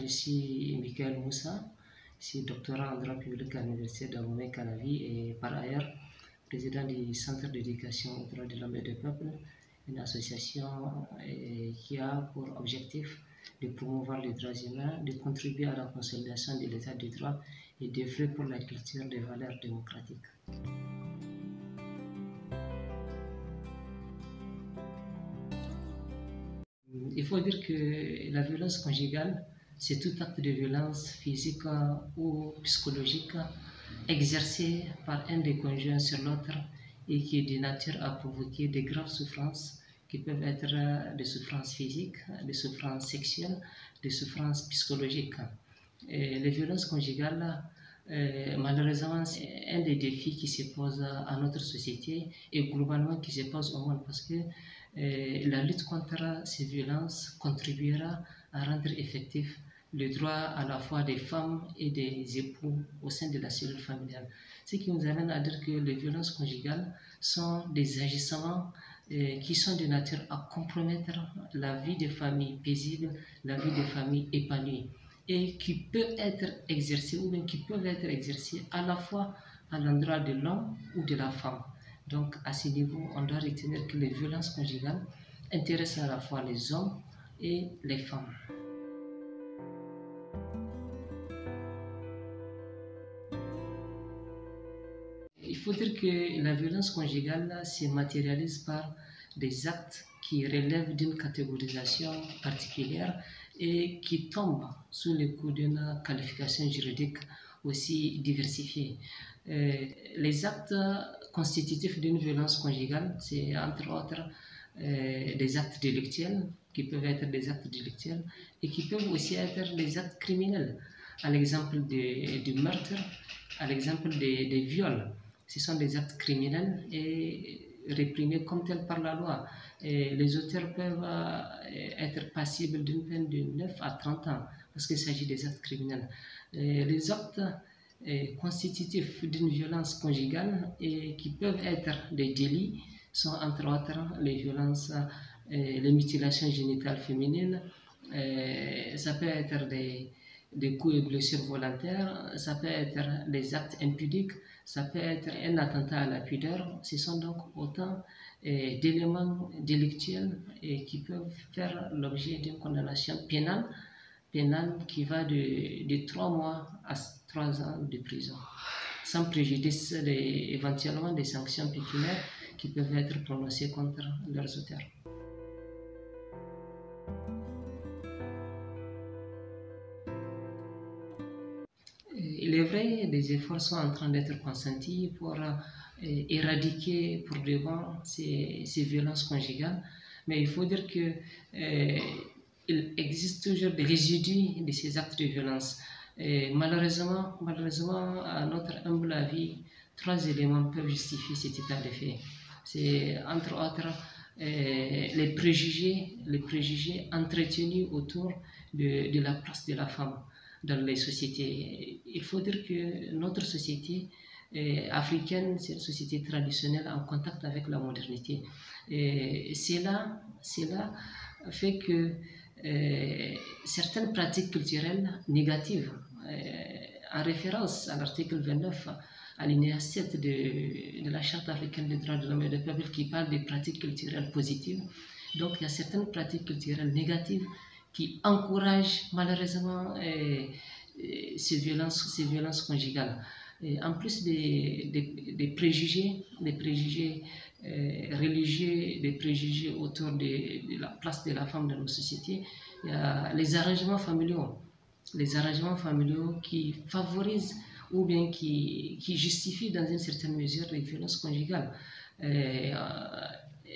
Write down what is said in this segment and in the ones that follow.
Je suis Michael Moussa, je suis doctorant en droit public à l'Université d'Abomey-Calavi et par ailleurs président du Centre d'éducation aux droits de l'homme et du peuple, une association qui a pour objectif de promouvoir les droits humains, de contribuer à la consolidation de l'état de droit et d'œuvrer pour la culture des valeurs démocratiques. Il faut dire que la violence conjugale, c'est tout acte de violence physique ou psychologique exercé par un des conjoints sur l'autre et qui est de nature à provoquer de graves souffrances qui peuvent être des souffrances physiques, des souffrances sexuelles, des souffrances psychologiques. Et les violences conjugales, malheureusement, c'est un des défis qui se pose à notre société et globalement qui se pose au monde parce que la lutte contre ces violences contribuera à rendre effectif le droit à la fois des femmes et des époux au sein de la cellule familiale. Ce qui nous amène à dire que les violences conjugales sont des agissements qui sont de nature à compromettre la vie des familles paisibles, la vie des familles épanouies et qui peuvent être exercées ou bien qui peuvent être exercées à la fois à l'endroit de l'homme ou de la femme. Donc à ce niveau, on doit retenir que les violences conjugales intéressent à la fois les hommes et les femmes. Il faut dire que la violence conjugale se matérialise par des actes qui relèvent d'une catégorisation particulière et qui tombent sous le coup d'une qualification juridique aussi diversifiée. Les actes constitutifs d'une violence conjugale, c'est entre autres des actes délictuels, qui peuvent être des actes délictuels et qui peuvent aussi être des actes criminels, à l'exemple du meurtre, à l'exemple des viols. Ce sont des actes criminels et réprimés comme tels par la loi. Et les auteurs peuvent être passibles d'une peine de 9 à 30 ans parce qu'il s'agit des actes criminels. Les actes constitutifs d'une violence conjugale et qui peuvent être des délits sont entre autres les violences, les mutilations génitales féminines, ça peut être des coups et blessures volontaires, ça peut être des actes impudiques, ça peut être un attentat à la pudeur. Ce sont donc autant d'éléments délictuels qui peuvent faire l'objet d'une condamnation pénale qui va de 3 mois à 3 ans de prison, sans préjudice éventuellement des sanctions pécuniaires qui peuvent être prononcées contre leurs auteurs. Il est vrai, des efforts sont en train d'être consentis pour éradiquer pour de bon ces violences conjugales, mais il faut dire que il existe toujours des résidus de ces actes de violence. Malheureusement, à notre humble avis, 3 éléments peuvent justifier cet état de fait. C'est entre autres les préjugés entretenus autour de la place de la femme dans les sociétés. Il faut dire que notre société africaine, c'est une société traditionnelle en contact avec la modernité. Et cela fait que certaines pratiques culturelles négatives, en référence à l'article 29, alinéa 7 de la Charte africaine des droits de l'homme et du peuple qui parle des pratiques culturelles positives. Donc il y a certaines pratiques culturelles négatives qui encouragent malheureusement ces violences conjugales. Et en plus des préjugés religieux, des préjugés autour de la place de la femme dans nos sociétés, il y a les arrangements familiaux qui favorisent ou bien qui justifient dans une certaine mesure les violences conjugales.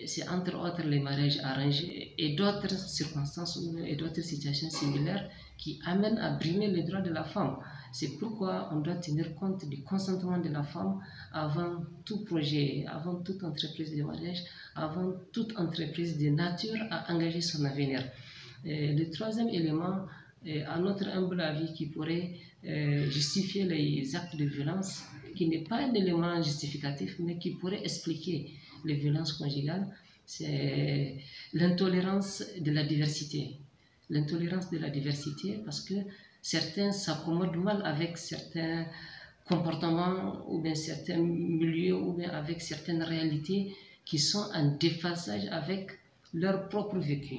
C'est entre autres les mariages arrangés et d'autres circonstances et d'autres situations similaires qui amènent à brimer les droits de la femme. C'est pourquoi on doit tenir compte du consentement de la femme avant tout projet, avant toute entreprise de mariage, avant toute entreprise de nature à engager son avenir. Le 3e élément, à notre humble avis, qui pourrait justifier les actes de violence, qui n'est pas un élément justificatif, mais qui pourrait expliquer les violences conjugales, c'est l'intolérance de la diversité. l'intolérance de la diversité, parce que certains s'accommodent mal avec certains comportements ou bien certains milieux ou bien avec certaines réalités qui sont en déphasage avec leur propre vécu.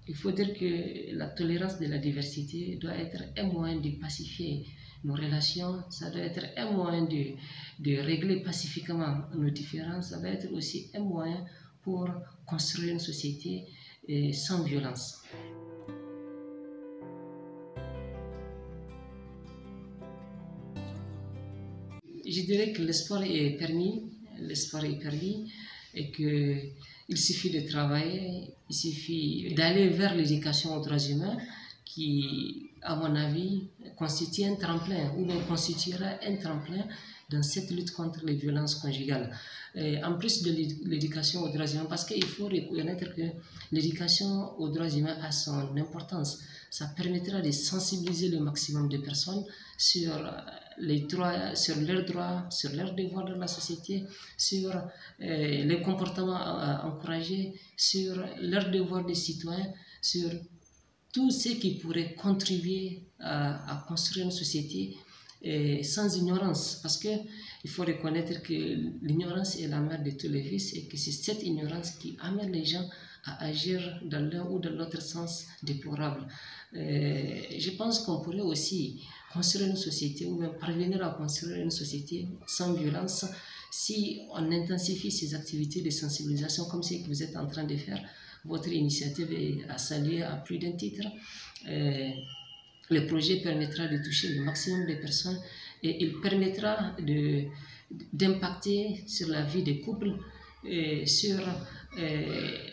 Il faut dire que la tolérance de la diversité doit être un moyen de pacifier nos relations, ça doit être un moyen de régler pacifiquement nos différences, ça doit être aussi un moyen pour construire une société sans violence. Je dirais que l'espoir est permis, et qu'il suffit de travailler, il suffit d'aller vers l'éducation aux droits humains qui, à mon avis, constitue un tremplin ou bien constituera un tremplin dans cette lutte contre les violences conjugales. En plus de l'éducation aux droits humains, parce qu'il faut reconnaître que l'éducation aux droits humains a son importance. Ça permettra de sensibiliser le maximum de personnes sur les droits, sur leurs droits, sur leurs devoirs dans la société, sur les comportements encouragés, sur leurs devoirs de citoyens, sur tout ce qui pourrait contribuer à construire une société sans ignorance, parce qu'il faut reconnaître que l'ignorance est la mère de tous les vices et que c'est cette ignorance qui amène les gens à agir dans l'un ou dans l'autre sens déplorable. Je pense qu'on pourrait aussi construire une société ou même parvenir à construire une société sans violence si on intensifie ces activités de sensibilisation comme ce que vous êtes en train de faire. Votre initiative est à saluer à plus d'un titre. Le projet permettra de toucher le maximum de personnes et il permettra d'impacter sur la vie des couples, sur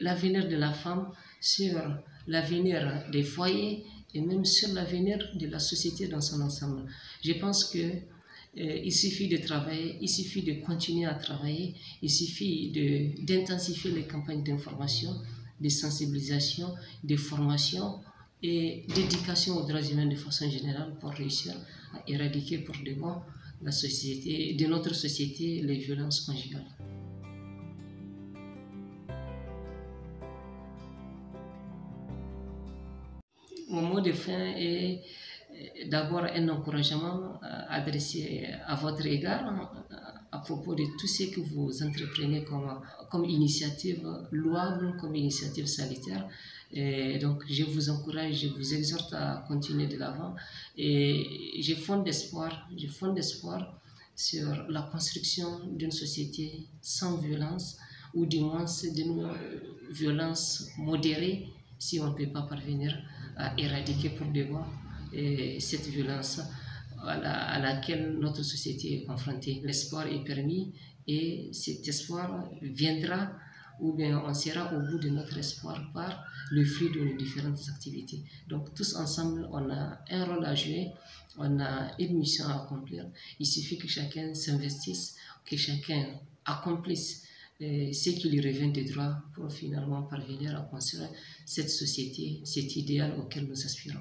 l'avenir de la femme, sur l'avenir des foyers et même sur l'avenir de la société dans son ensemble. Je pense que il suffit de travailler, il suffit de continuer à travailler, il suffit d'intensifier les campagnes d'information, de sensibilisation, de formation et d'éducation aux droits humains de façon générale pour réussir à éradiquer pour de bon de notre société les violences conjugales. Mon mot de fin est d'abord un encouragement adressé à votre égard à propos de tout ce que vous entreprenez comme initiative louable, comme initiative salutaire. Et donc, je vous encourage, je vous exhorte à continuer de l'avant. Et je fonde d'espoir sur la construction d'une société sans violence, ou du moins d'une violence modérée, si on ne peut pas parvenir à éradiquer pour de bon cette violence à laquelle notre société est confrontée. L'espoir est permis et cet espoir viendra, ou bien on sera au bout de notre espoir par le fruit de nos différentes activités. Donc tous ensemble, on a un rôle à jouer, on a une mission à accomplir. Il suffit que chacun s'investisse, que chacun accomplisse ce qui lui revient de droit pour finalement parvenir à construire cette société, cet idéal auquel nous aspirons.